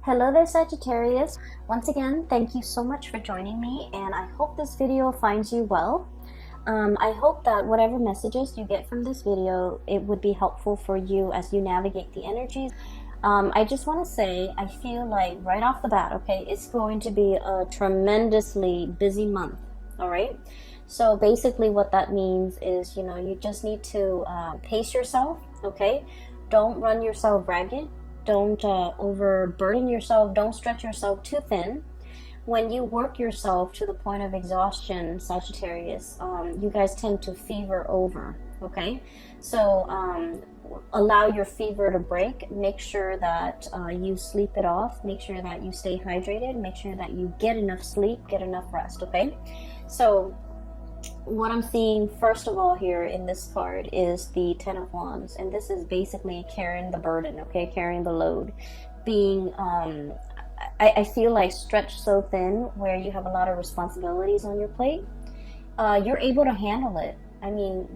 Hello there, Sagittarius. Once again, thank you so much for joining me, and I hope this video finds you well. I hope that whatever messages you get from this video, it would be helpful for you as you navigate the energies. I just want to say, I feel like right off the bat, okay, it's going to be a tremendously busy month, all right? So basically what that means is, you just need to pace yourself, okay? Don't run yourself ragged. Don't overburden yourself. Don't stretch yourself too thin. When you work yourself to the point of exhaustion, Sagittarius, you guys tend to fever over, okay? So allow your fever to break. Make sure that you sleep it off. Make sure that you stay hydrated. Make sure that you get enough sleep, get enough rest, okay? So what I'm seeing first of all here in this card is the Ten of Wands, and this is basically carrying the burden, okay, carrying the load, being I feel like stretched so thin where you have a lot of responsibilities on your plate. You're able to handle it. I mean,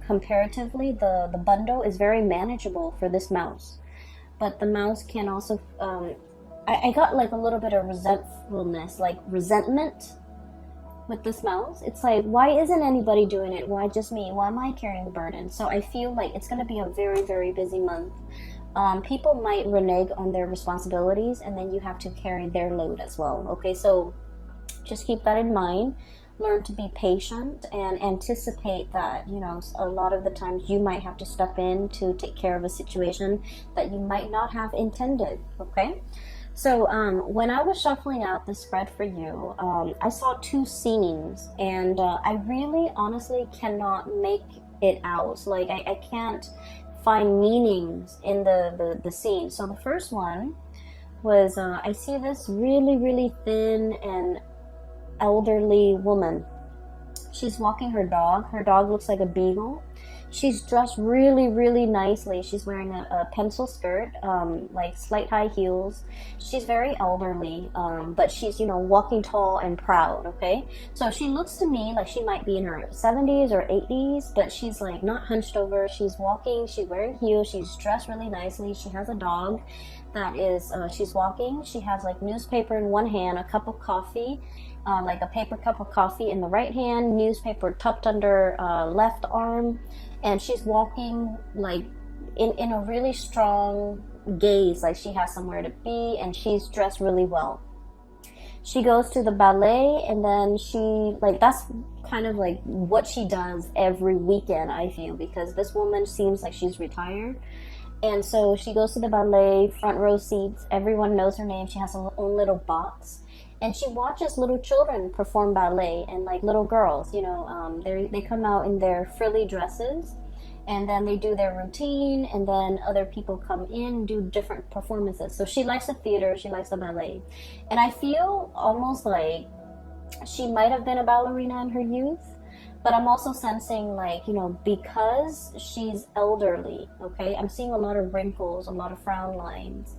comparatively the bundle is very manageable for this mouse, but the mouse can also I got like a little bit of resentfulness, like resentment with this mouse. It's like, why isn't anybody doing it? Why just me? Why am I carrying the burden? So I feel like it's going to be a very, very busy month. People might renege on their responsibilities, and then you have to carry their load as well. Okay, so just keep that in mind. Learn to be patient and anticipate that, a lot of the times you might have to step in to take care of a situation that you might not have intended. Okay. So when I was shuffling out the spread for you, I saw two scenes, and I really honestly cannot make it out. Like I can't find meanings in the scene. So the first one was I see this really, really thin and elderly woman. She's walking her dog. Her dog looks like a beagle. She's dressed really, really nicely. She's wearing a pencil skirt, like slight high heels. She's very elderly, but she's, walking tall and proud, okay? So she looks to me like she might be in her 70s or 80s, but she's like not hunched over. She's walking, she's wearing heels, she's dressed really nicely. She has a dog that is, she's walking. She has like newspaper in one hand, a cup of coffee, like a paper cup of coffee in the right hand, newspaper tucked under left arm. And she's walking like in a really strong gaze, like she has somewhere to be, and she's dressed really well. She goes to the ballet, and then that's kind of like what she does every weekend, I feel, because this woman seems like she's retired. And so she goes to the ballet, front row seats, everyone knows her name, she has her own little box. And she watches little children perform ballet, and like little girls, they come out in their frilly dresses, and then they do their routine, and then other people come in and do different performances. So she likes the theater, she likes the ballet. And I feel almost like she might have been a ballerina in her youth, but I'm also sensing like, because she's elderly, okay, I'm seeing a lot of wrinkles, a lot of frown lines,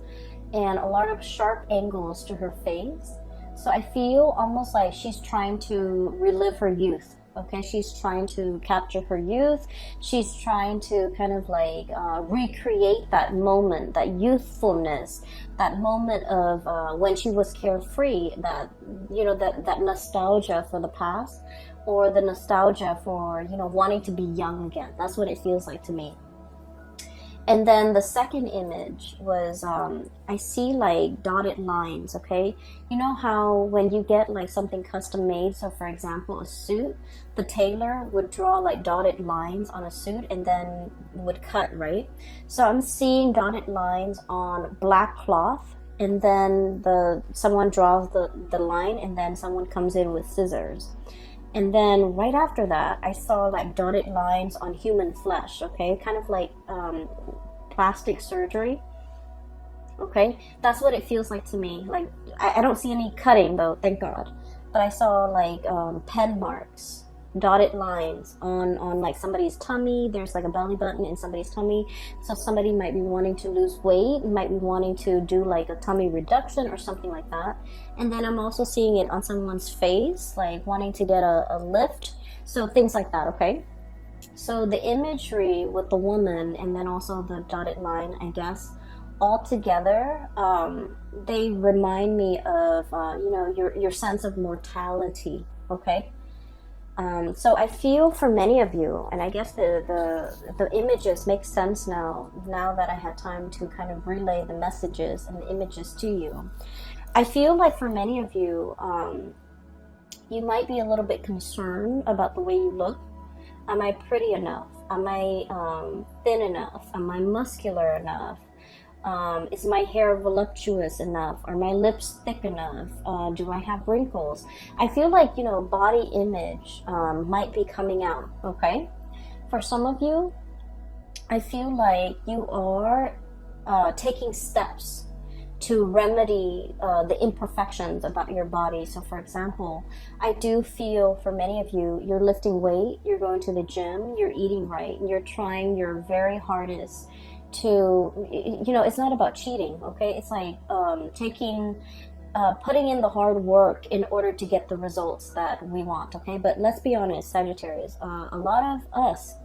and a lot of sharp angles to her face. So I feel almost like she's trying to relive her youth, okay? She's trying to capture her youth. She's trying to kind of like recreate that moment, that youthfulness, that moment of when she was carefree, that, that nostalgia for the past, or the nostalgia for, wanting to be young again. That's what it feels like to me. And then the second image was, I see like dotted lines, okay? You know how when you get like something custom made, so for example, a suit, the tailor would draw like dotted lines on a suit and then would cut, right? So I'm seeing dotted lines on black cloth, and then someone draws the line, and then someone comes in with scissors. And then right after that, I saw like dotted lines on human flesh, okay? Kind of like plastic surgery, okay? That's what it feels like to me. Like, I don't see any cutting though, thank God. But I saw like pen marks, dotted lines on like somebody's tummy. There's like a belly button in somebody's tummy. So somebody might be wanting to lose weight, might be wanting to do like a tummy reduction or something like that. And then I'm also seeing it on someone's face, like wanting to get a lift. So things like that, okay? So the imagery with the woman and then also the dotted line, I guess, altogether, they remind me of, you know, your sense of mortality, okay? So I feel for many of you, and I guess the images make sense now that I had time to kind of relay the messages and the images to you. I feel like for many of you, you might be a little bit concerned about the way you look. Am I pretty enough? Am I thin enough? Am I muscular enough? Is my hair voluptuous enough? Are my lips thick enough? Do I have wrinkles? I feel like, you know, body image might be coming out, okay? For some of you, I feel like you are taking steps to remedy the imperfections about your body. So for example, I do feel for many of you, you're lifting weight, you're going to the gym, you're eating right, and you're trying your very hardest to, you know, it's not about cheating, okay? It's like putting in the hard work in order to get the results that we want, okay? But let's be honest, Sagittarius, a lot of us,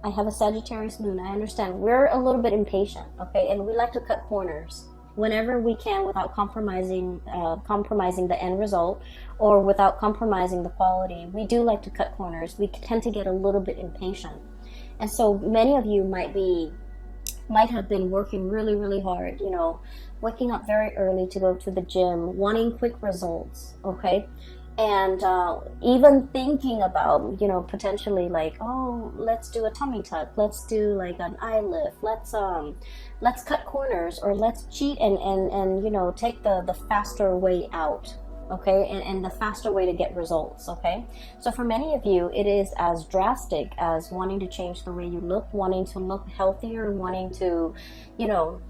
I have a Sagittarius moon, I understand, we're a little bit impatient, okay? And we like to cut corners whenever we can without compromising the end result, or without compromising the quality. We do like to cut corners. We tend to get a little bit impatient. And so many of you might have been working really, really hard, you know, waking up very early to go to the gym, wanting quick results, okay? And even thinking about, you know, potentially like, oh, let's do a tummy tuck, let's do like an eye lift, let's cut corners, or let's cheat and you know, take the faster way out, okay? And the faster way to get results, okay? So for many of you, it is as drastic as wanting to change the way you look, wanting to look healthier, wanting to, you know,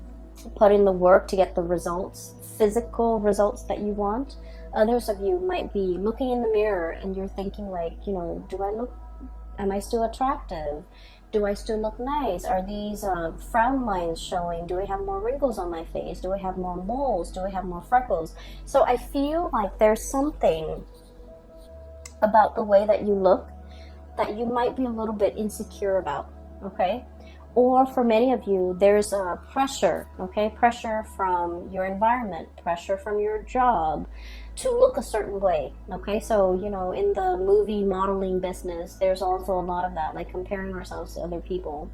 put in the work to get the results, physical results that you want. Others of you might be looking in the mirror and you're thinking like, you know, am I still attractive? Do I still look nice? Are these frown lines showing? Do I have more wrinkles on my face? Do I have more moles? Do I have more freckles? So I feel like there's something about the way that you look that you might be a little bit insecure about, okay? Or for many of you, there's a pressure, okay? Pressure from your environment, pressure from your job to look a certain way, okay? So, you know, in the movie modeling business, there's also a lot of that, like comparing ourselves to other people.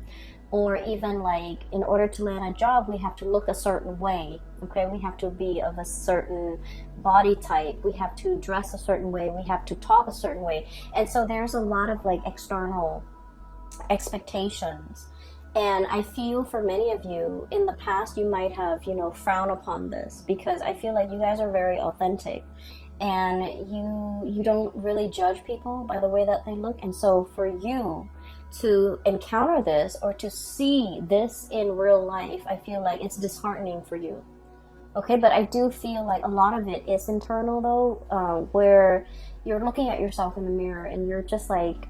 Or even like, in order to land a job, we have to look a certain way, okay? We have to be of a certain body type. We have to dress a certain way. We have to talk a certain way. And so there's a lot of like external expectations. And I feel for many of you, in the past, you might have, you know, frowned upon this, because I feel like you guys are very authentic and you don't really judge people by the way that they look. And so for you to encounter this or to see this in real life, I feel like it's disheartening for you. Okay, but I do feel like a lot of it is internal though, where you're looking at yourself in the mirror and you're just like,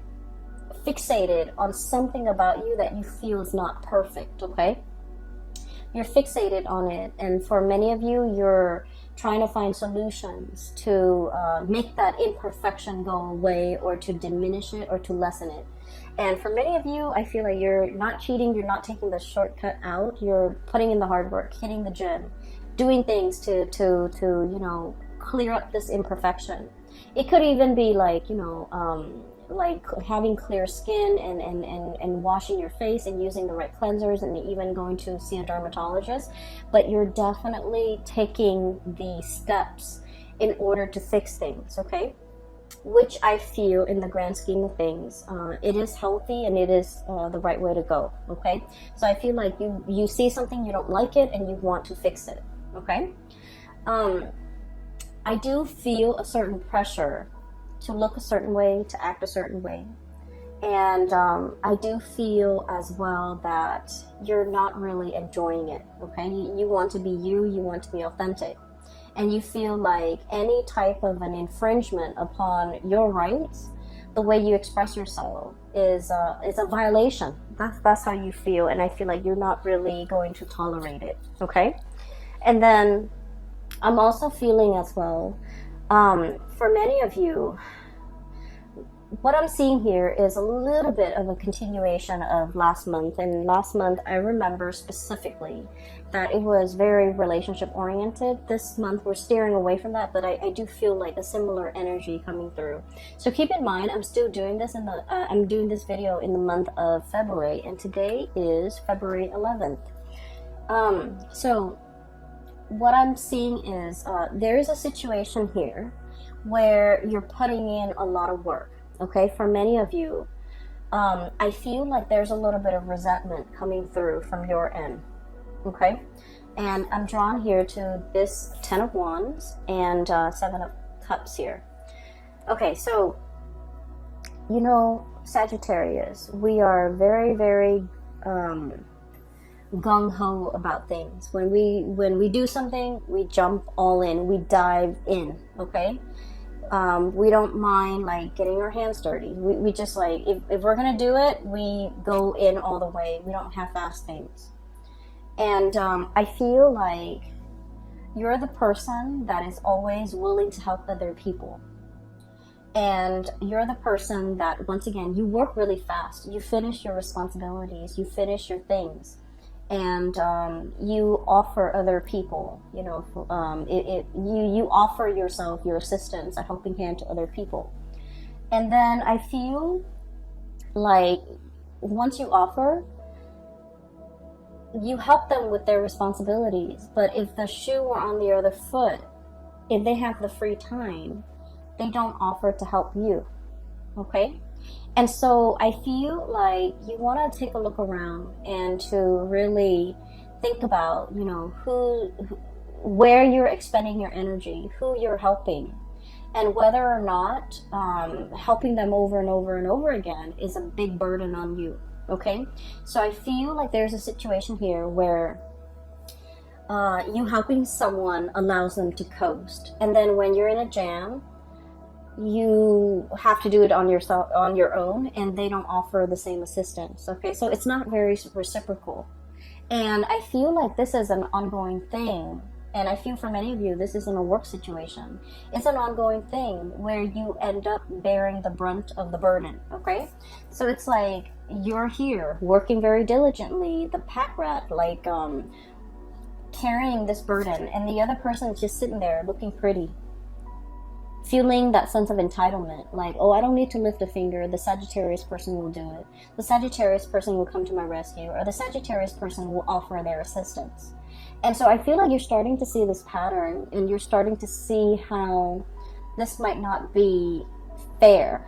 fixated on something about you that you feel is not perfect, okay? You're fixated on it, and for many of you, you're trying to find solutions to make that imperfection go away, or to diminish it, or to lessen it. And for many of you, I feel like you're not cheating, you're not taking the shortcut out, you're putting in the hard work, hitting the gym, doing things to you know, clear up this imperfection. It could even be like, you know, like having clear skin and washing your face and using the right cleansers and even going to see a dermatologist. But you're definitely taking the steps in order to fix things, okay? Which I feel, in the grand scheme of things, it is healthy and it is the right way to go, okay? So I feel like you see something, you don't like it, and you want to fix it, okay? I do feel a certain pressure to look a certain way, to act a certain way. And I do feel as well that you're not really enjoying it, okay? You want to be you want to be authentic. And you feel like any type of an infringement upon your rights, the way you express yourself, is a violation. That's how you feel, and I feel like you're not really going to tolerate it, okay? And then I'm also feeling as well, for many of you, what I'm seeing here is a little bit of a continuation of last month. And last month, I remember specifically that it was very relationship oriented. This month, we're steering away from that, but I do feel like a similar energy coming through. So keep in mind, I'm still doing this I'm doing this video in the month of February, and today is February 11th. So what I'm seeing is there is a situation here where you're putting in a lot of work. Okay, for many of you, I feel like there's a little bit of resentment coming through from your end. Okay, and I'm drawn here to this 10 of Wands and 7 of Cups here. Okay, so, you know, Sagittarius, we are very, very gung-ho about things. When we do something, we jump all in, we dive in, okay? We don't mind like getting our hands dirty. We just like, if we're gonna do it, we go in all the way. We don't half-ass things. And I feel like you're the person that is always willing to help other people. And you're the person that, once again, you work really fast. You finish your responsibilities, you finish your things, and you offer other people, you know, you offer yourself, your assistance, a helping hand to other people. And then I feel like once you offer, you help them with their responsibilities. But if the shoe were on the other foot, if they have the free time, they don't offer to help you. Okay? And so I feel like you want to take a look around and to really think about, you know, where you're expending your energy, who you're helping, and whether or not helping them over and over and over again is a big burden on you. Okay? So I feel like there's a situation here where you helping someone allows them to coast. And then when you're in a jam, you have to do it on your own, and they don't offer the same assistance. Okay, so it's not very reciprocal, and I feel like this is an ongoing thing. And I feel for many of you, this isn't a work situation. It's an ongoing thing where you end up bearing the brunt of the burden. Okay, so it's like you're here working very diligently, the pack rat, like carrying this burden, and the other person is just sitting there looking pretty, feeling that sense of entitlement, like, oh, I don't need to lift a finger, the Sagittarius person will do it. The Sagittarius person will come to my rescue, or the Sagittarius person will offer their assistance. And so I feel like you're starting to see this pattern, and you're starting to see how this might not be fair,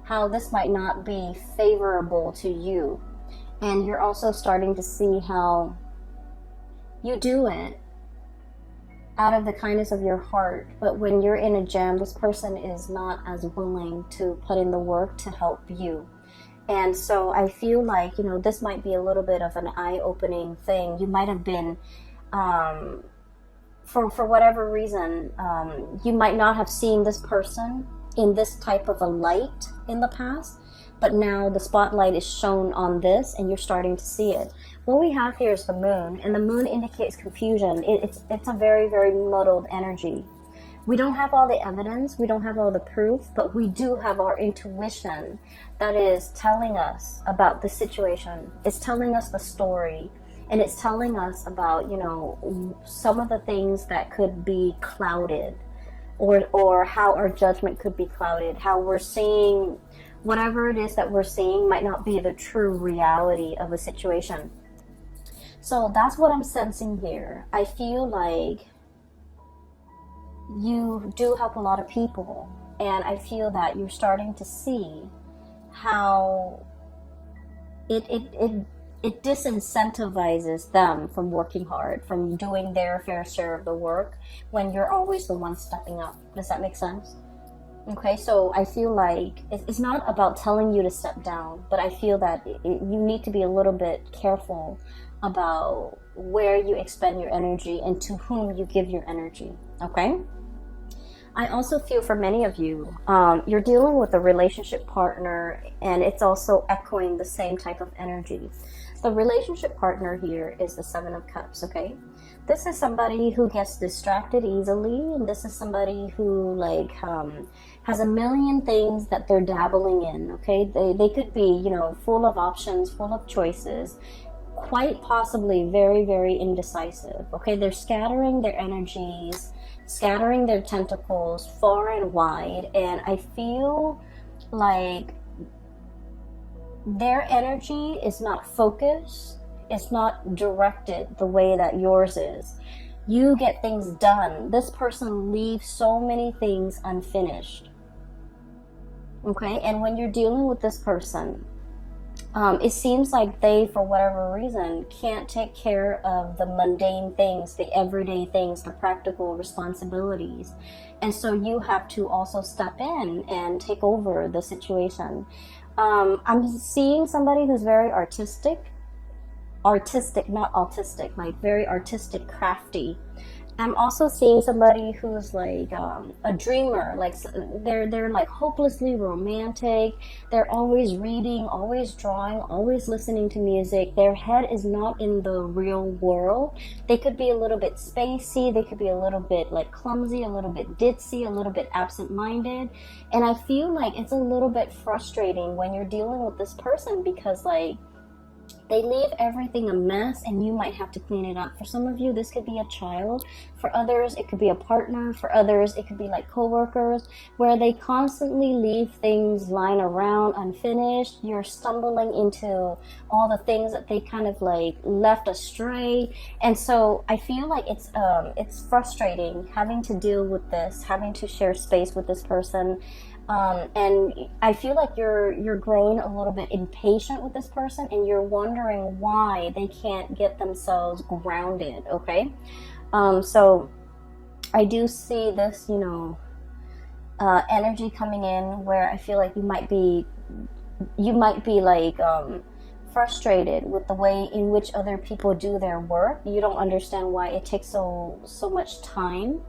how this might not be favorable to you. And you're also starting to see how you do it out of the kindness of your heart, but when you're in a jam, this person is not as willing to put in the work to help you. And so I feel like, you know, this might be a little bit of an eye-opening thing. You might have been, for whatever reason, you might not have seen this person in this type of a light in the past, but now the spotlight is shown on this and you're starting to see it. What we have here is the moon, and the moon indicates confusion. It's a very, very muddled energy. We don't have all the evidence, we don't have all the proof, but we do have our intuition that is telling us about the situation. It's telling us the story, and it's telling us about, you know, some of the things that could be clouded, or how our judgment could be clouded, how we're seeing whatever it is that we're seeing might not be the true reality of a situation. So that's what I'm sensing here. I feel like you do help a lot of people, and I feel that you're starting to see how it disincentivizes them from working hard, from doing their fair share of the work, when you're always the one stepping up. Does that make sense? Okay, so I feel like it's not about telling you to step down, but I feel that you need to be a little bit careful about where you expend your energy and to whom you give your energy. Okay? I also feel for many of you, you're dealing with a relationship partner, and it's also echoing the same type of energy. The relationship partner here is the Seven of Cups, okay? This is somebody who gets distracted easily, and this is somebody who like has a million things that they're dabbling in, okay? They could be, you know, full of options, full of choices, quite possibly very, very indecisive, okay? They're scattering their energies, scattering their tentacles far and wide, and I feel like their energy is not focused, it's not directed the way that yours is. You get things done. This person leaves so many things unfinished, okay? And when you're dealing with this person, it seems like they, for whatever reason, can't take care of the mundane things, the everyday things, the practical responsibilities. And so you have to also step in and take over the situation. I'm seeing somebody who's very artistic, not autistic, like very artistic, crafty. I'm also seeing somebody who's like a dreamer, like they're like hopelessly romantic. They're always reading, always drawing, always listening to music. Their head is not in the real world. They could be a little bit spacey. They could be a little bit like clumsy, a little bit ditzy, a little bit absent-minded. And I feel like it's a little bit frustrating when you're dealing with this person because like they leave everything a mess and you might have to clean it up. For some of you, this could be a child. For others, it could be a partner. For others, it could be like coworkers, where they constantly leave things lying around unfinished. You're stumbling into all the things that they kind of like left astray. And so I feel like it's frustrating having to deal with this, having to share space with this person. And I feel like you're growing a little bit impatient with this person, and you're wondering why they can't get themselves grounded, okay? So I do see this, you know, energy coming in where I feel like you might be like frustrated with the way in which other people do their work. You don't understand why it takes so much time.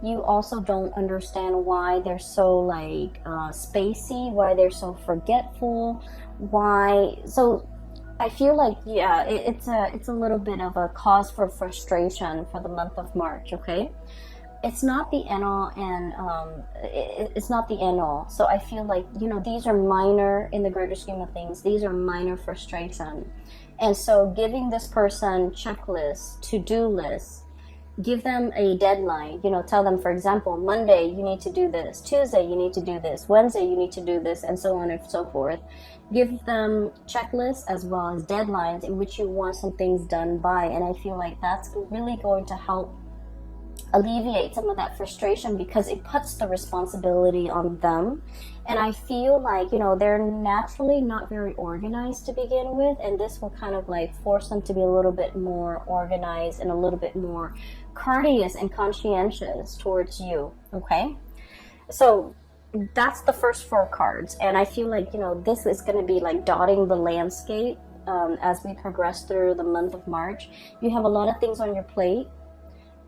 You also don't understand why they're so like spacey, why they're so forgetful, why. So I feel like, yeah, it's a little bit of a cause for frustration for the month of March, okay? It's not the end all, and it's not the end all. So I feel like, you know, these are minor in the greater scheme of things. These are minor frustration. And so giving this person checklists, to-do lists, give them a deadline, you know, tell them, for example, Monday you need to do this, Tuesday you need to do this, Wednesday you need to do this, and so on and so forth. Give them checklists as well as deadlines in which you want some things done by, and I feel like that's really going to help alleviate some of that frustration because it puts the responsibility on them. And I feel like, you know, they're naturally not very organized to begin with, and this will kind of like force them to be a little bit more organized and a little bit more courteous and conscientious towards you, okay? So that's the first 4 cards, and I feel like, you know, this is going to be like dotting the landscape as we progress through the month of March. You have a lot of things on your plate,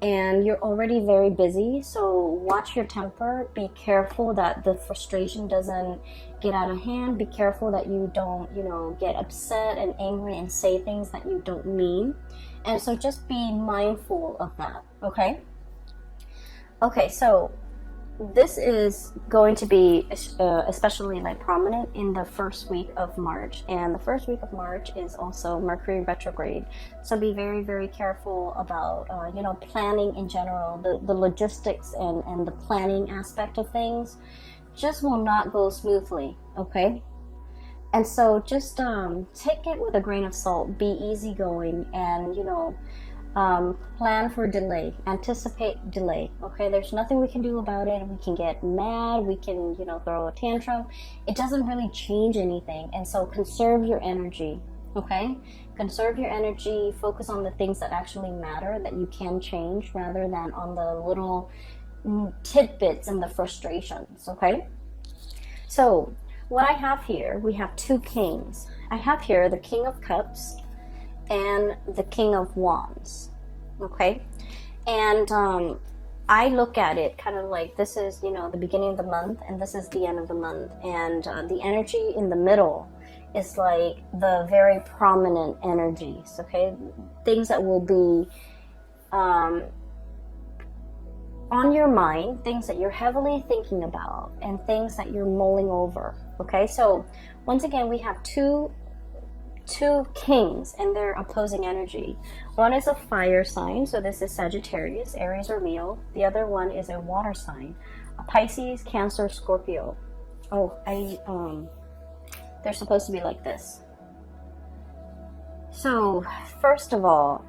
and you're already very busy, so watch your temper. Be careful that the frustration doesn't get out of hand. Be careful that you don't, you know, get upset and angry and say things that you don't mean. And so just be mindful of that, okay? Okay, so this is going to be especially like prominent in the first week of March, and the first week of March is also Mercury retrograde, so be very, very careful about you know, planning in general. The logistics and the planning aspect of things just will not go smoothly, okay? And so just take it with a grain of salt, be easygoing, and, you know, plan for delay, anticipate delay, okay? There's nothing we can do about it. We can get mad, we can, you know, throw a tantrum. It doesn't really change anything, and so conserve your energy, okay? Conserve your energy, focus on the things that actually matter, that you can change, rather than on the little tidbits and the frustrations, okay? So what I have here, we have 2 kings. I have here the King of Cups and the King of Wands, okay? And I look at it kind of like this is, you know, the beginning of the month, and this is the end of the month, and the energy in the middle is like the very prominent energies, okay? Things that will be on your mind, things that you're heavily thinking about, and things that you're mulling over, okay? So once again, we have two kings and their opposing energy. One is a fire sign, so this is Sagittarius, Aries, or Leo. The other one is a water sign, a Pisces, Cancer, Scorpio. Oh, they're supposed to be like this. So first of all,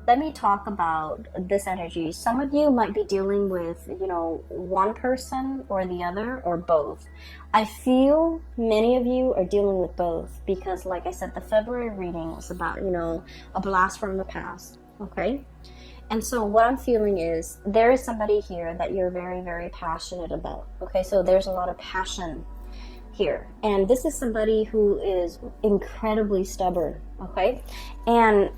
let me talk about this energy. Some of you might be dealing with, you know, one person or the other, or both. I feel many of you are dealing with both because, like I said, the February reading was about, you know, a blast from the past, okay? And so what I'm feeling is there is somebody here that you're very, very passionate about, okay? So there's a lot of passion here. And this is somebody who is incredibly stubborn, okay? And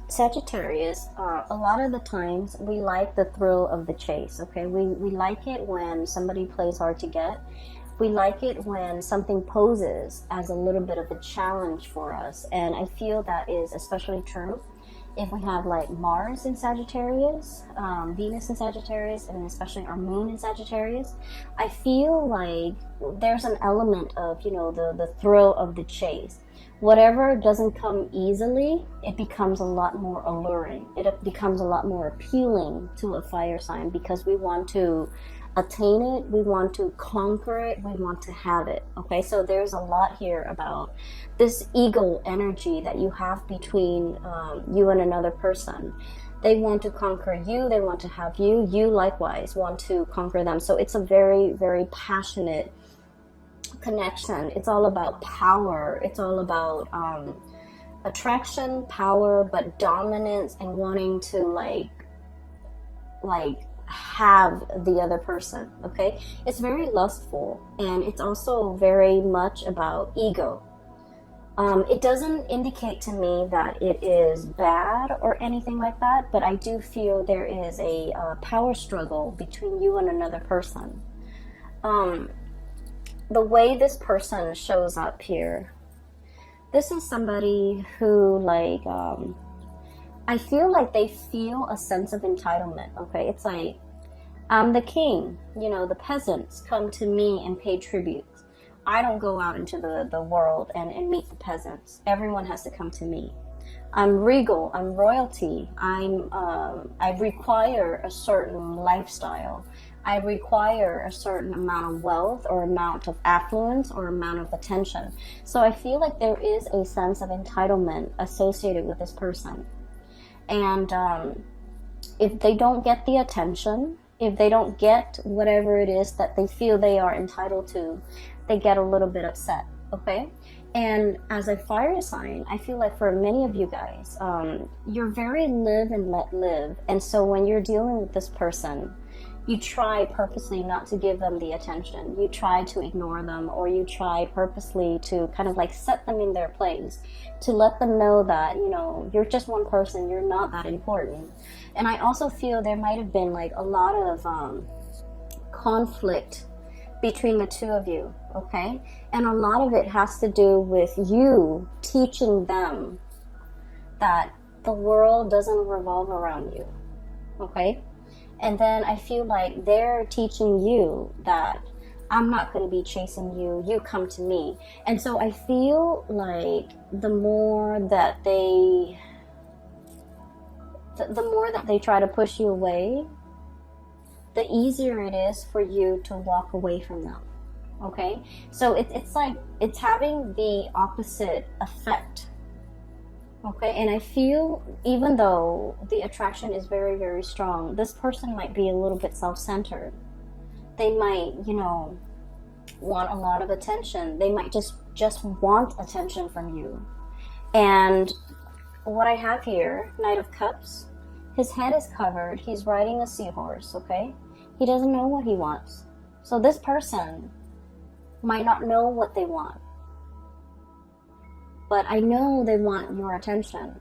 Sagittarius, a lot of the times we like the thrill of the chase, okay? We like it when somebody plays hard to get. We like it when something poses as a little bit of a challenge for us. And I feel that is especially true if we have like Mars in Sagittarius, Venus in Sagittarius, and especially our moon in Sagittarius. I feel like there's an element of, you know, the thrill of the chase. Whatever doesn't come easily, it becomes a lot more alluring. It becomes a lot more appealing to a fire sign because we want to attain it, we want to conquer it, we want to have it, okay? So there's a lot here about this ego energy that you have between you and another person. They want to conquer you, they want to have you, you likewise want to conquer them. So it's a very, very passionate connection. It's all about power. It's all about attraction, power, but dominance and wanting to like have the other person, okay? It's very lustful, and it's also very much about ego. It doesn't indicate to me that it is bad or anything like that, but I do feel there is a power struggle between you and another person. The way this person shows up here, this is somebody who like, I feel like they feel a sense of entitlement, okay? It's like, I'm the king, you know, the peasants come to me and pay tribute. I don't go out into the world and meet the peasants. Everyone has to come to me. I'm regal, I'm royalty, I require a certain lifestyle. I require a certain amount of wealth or amount of affluence or amount of attention. So I feel like there is a sense of entitlement associated with this person. And if they don't get the attention, if they don't get whatever it is that they feel they are entitled to, they get a little bit upset, okay? And as a fire sign, I feel like for many of you guys, you're very live and let live. And so when you're dealing with this person, you try purposely not to give them the attention. You try to ignore them, or you try purposely to kind of like set them in their place, to let them know that, you know, you're just one person, you're not that important. And I also feel there might have been like a lot of conflict between the two of you, okay? And a lot of it has to do with you teaching them that the world doesn't revolve around you, okay? And then I feel like they're teaching you that I'm not going to be chasing you, you come to me. And so I feel like the more that they try to push you away, the easier it is for you to walk away from them, okay? So it's like, it's having the opposite effect. Okay, and I feel even though the attraction is very, very strong, this person might be a little bit self-centered. They might, you know, want a lot of attention. They might just want attention from you. And what I have here, Knight of Cups, his head is covered. He's riding a seahorse, okay? He doesn't know what he wants. So this person might not know what they want. But I know they want your attention.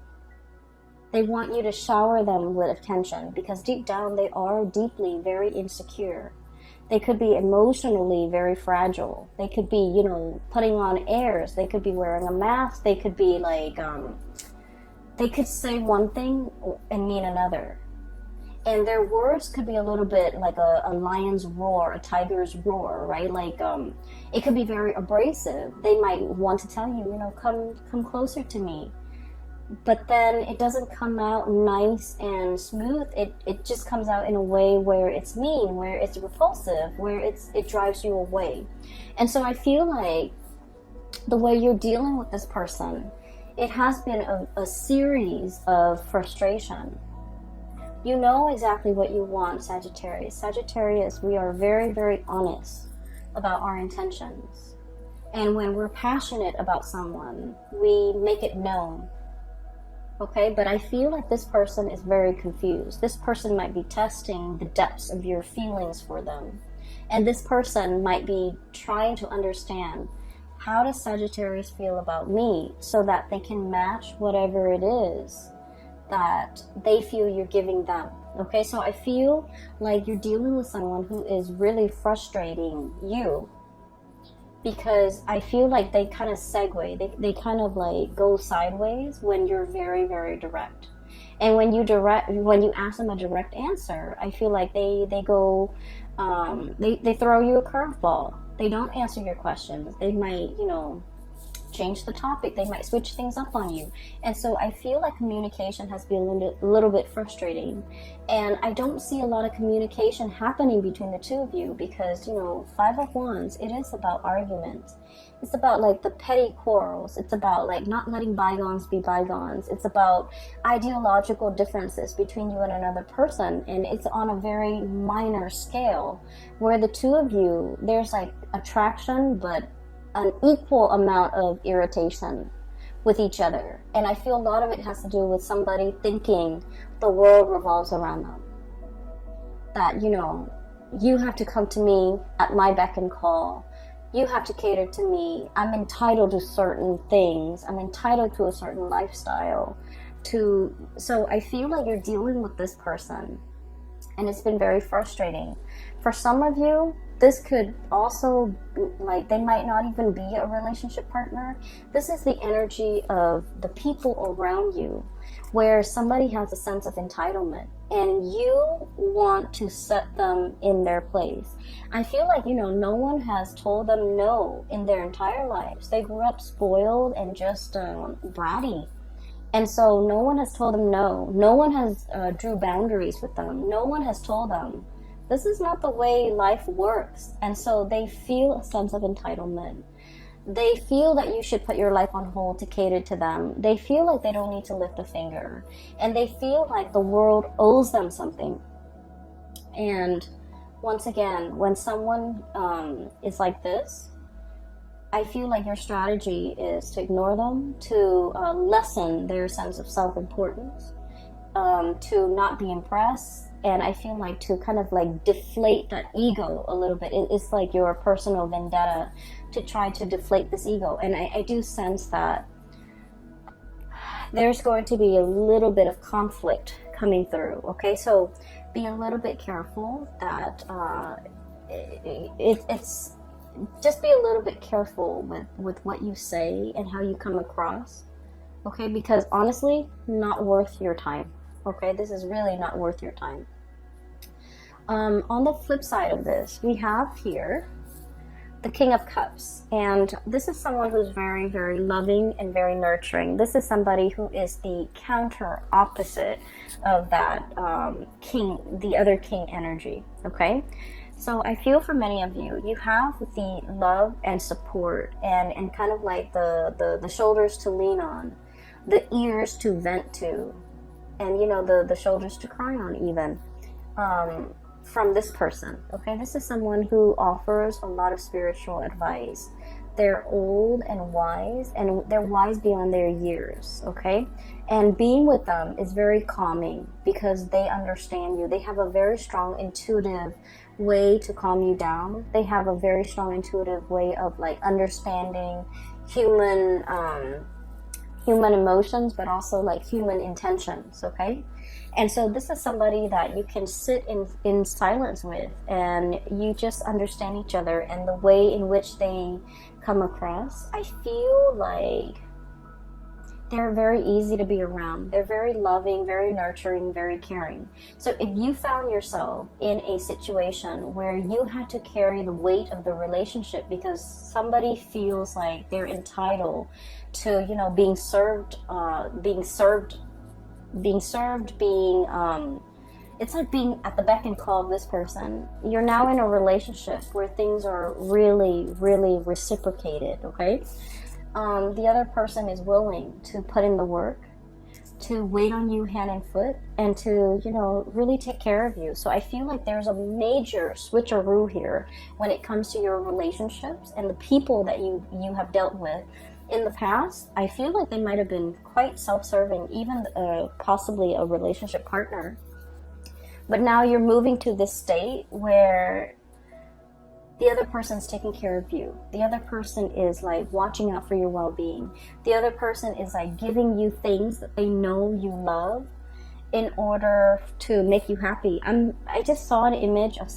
They want you to shower them with attention because deep down they are deeply very insecure. They could be emotionally very fragile. They could be, you know, putting on airs. They could be wearing a mask. They could be like, they could say one thing and mean another. And their words could be a little bit like a lion's roar, a tiger's roar, right? Like, it could be very abrasive. They might want to tell you, you know, come closer to me. But then it doesn't come out nice and smooth. It just comes out in a way where it's mean, where it's repulsive, where it drives you away. And so I feel like the way you're dealing with this person, it has been a series of frustration. You know exactly what you want, Sagittarius. Sagittarius, we are very, very honest about our intentions. And when we're passionate about someone, we make it known. Okay, but I feel like this person is very confused. This person might be testing the depths of your feelings for them. And this person might be trying to understand, how does Sagittarius feel about me, so that they can match whatever it is that they feel you're giving them. Okay, so I feel like you're dealing with someone who is really frustrating you, because I feel like they kind of segue, they kind of like go sideways when you're very, very direct. And when you ask them a direct answer, I feel like they go, they throw you a curveball. They don't answer your questions. They might, you know, change the topic. They might switch things up on you. And so I feel like communication has been a little bit frustrating. And I don't see a lot of communication happening between the two of you, because, you know, Five of Wands, it is about arguments. It's about like the petty quarrels. It's about like not letting bygones be bygones. It's about ideological differences between you and another person. And it's on a very minor scale, where the two of you, there's like attraction, but an equal amount of irritation with each other. And I feel a lot of it has to do with somebody thinking the world revolves around them. That, you know, you have to come to me at my beck and call. You have to cater to me. I'm entitled to certain things. I'm entitled to a certain lifestyle. So I feel like you're dealing with this person, and it's been very frustrating. For some of you, this could also, like, they might not even be a relationship partner. This is the energy of the people around you, where somebody has a sense of entitlement and you want to set them in their place. I feel like, you know, no one has told them no in their entire lives. They grew up spoiled and just bratty. And so no one has told them no. No one has drew boundaries with them. No one has told them, this is not the way life works. And so they feel a sense of entitlement. They feel that you should put your life on hold to cater to them. They feel like they don't need to lift a finger. And they feel like the world owes them something. And once again, when someone is like this, I feel like your strategy is to ignore them, to lessen their sense of self-importance, to not be impressed. And I feel like to kind of like deflate that ego a little bit. It's like your personal vendetta to try to deflate this ego. And I do sense that there's going to be a little bit of conflict coming through. Okay, so be a little bit careful that it's just be a little bit careful with what you say and how you come across. Okay, because honestly, not worth your time. Okay, this is really not worth your time. On the flip side of this, we have here the King of Cups. And this is someone who's very, very loving and very nurturing. This is somebody who is the counter opposite of that king, the other king energy. Okay? So I feel for many of you, you have the love and support and kind of like the shoulders to lean on, the ears to vent to, and, you know, the shoulders to cry on even, from this person. Okay, this is someone who offers a lot of spiritual advice. They're old and they're wise beyond their years. Okay, and being with them is very calming because they understand you. They have a very strong intuitive way to calm you down. They have a very strong intuitive way of like understanding human human emotions, but also like human intentions, okay? And so this is somebody that you can sit in silence with, and you just understand each other and the way in which they come across. I feel like they're very easy to be around. They're very loving, very nurturing, very caring. So if you found yourself in a situation where you had to carry the weight of the relationship because somebody feels like they're entitled to, you know, being it's like being at the beck and call of this person. You're now in a relationship where things are really, really reciprocated, okay? The other person is willing to put in the work, to wait on you hand and foot, and to, you know, really take care of you. So I feel like there's a major switcheroo here when it comes to your relationships and the people that you have dealt with in the past. I feel like they might have been quite self-serving, even possibly a relationship partner. But now you're moving to this state where the other person's taking care of you. The other person is like watching out for your well-being. The other person is like giving you things that they know you love in order to make you happy. I just saw an image of